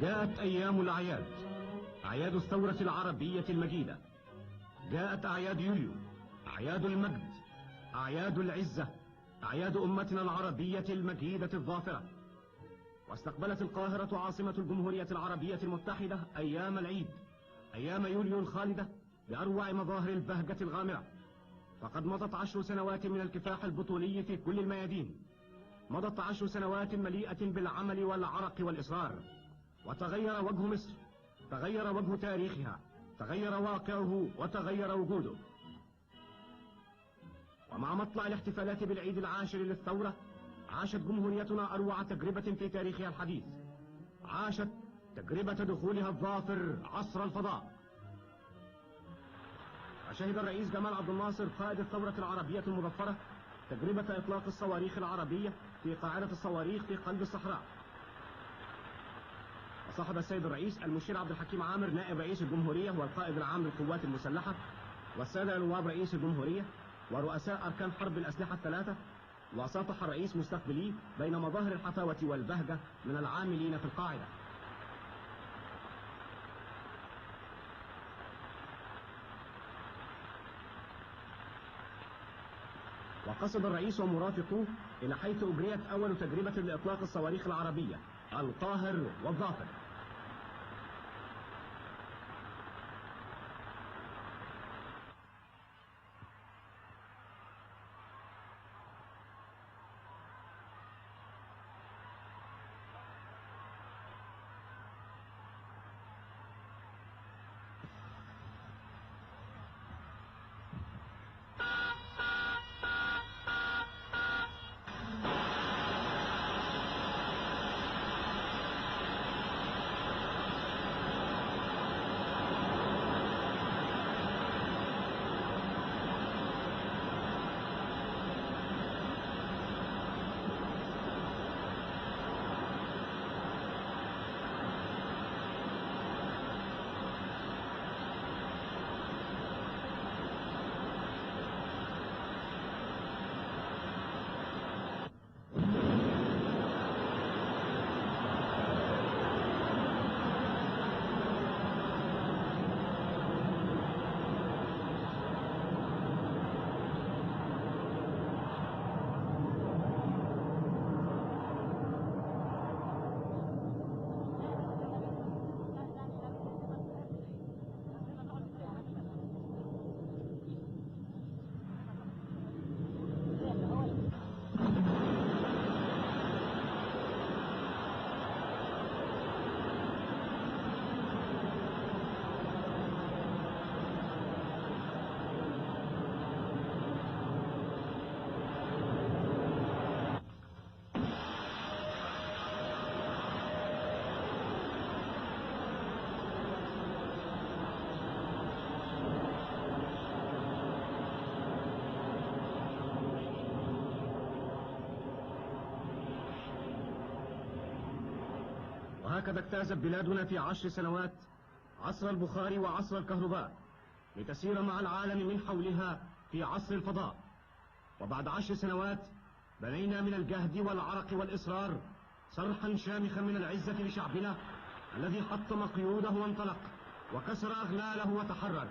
جاءت أيام الأعياد، أعياد الثورة العربية المجيدة. جاءت أعياد يوليو، أعياد المجد، أعياد العزة، أعياد أمتنا العربية المجيدة الظافرة. واستقبلت القاهرة عاصمة الجمهورية العربية المتحدة أيام العيد، أيام يوليو الخالدة، بأروع مظاهر البهجة الغامرة. فقد مضت 10 سنوات من الكفاح البطولي في كل الميادين. مضت 10 سنوات مليئة بالعمل والعرق والإصرار. وتغير وجه مصر، تغير وجه تاريخها، تغير واقعه وتغير وجوده. ومع مطلع الاحتفالات بالعيد العاشر للثورة، عاشت جمهوريتنا أروع تجربة في تاريخها الحديث. عاشت تجربة دخولها الظافر عصر الفضاء. وشهد الرئيس جمال عبد الناصر قائد الثورة العربية المظفرة تجربة إطلاق الصواريخ العربية في قاعدة الصواريخ في قلب الصحراء. وصاحب السيد الرئيس المشير عبد الحكيم عامر نائب رئيس الجمهورية والقائد العام للقوات المسلحة، والسادة نواب رئيس الجمهورية ورؤساء أركان حرب الأسلحة الثلاثة. وساطح الرئيس مستقبليه بين مظاهر الحفاوة والبهجة من العاملين في القاعدة. وقصد الرئيس ومرافقوه إلى حيث أجريت أول تجربة لإطلاق الصواريخ العربية، القاهر والظافر. وهكذا اجتازت بلادنا في 10 سنوات عصر البخار وعصر الكهرباء، لتسير مع العالم من حولها في عصر الفضاء. وبعد 10 سنوات بنينا من الجهد والعرق والإصرار صرحا شامخا من العزة لشعبنا الذي حطم قيوده وانطلق وكسر أغلاله وتحرر.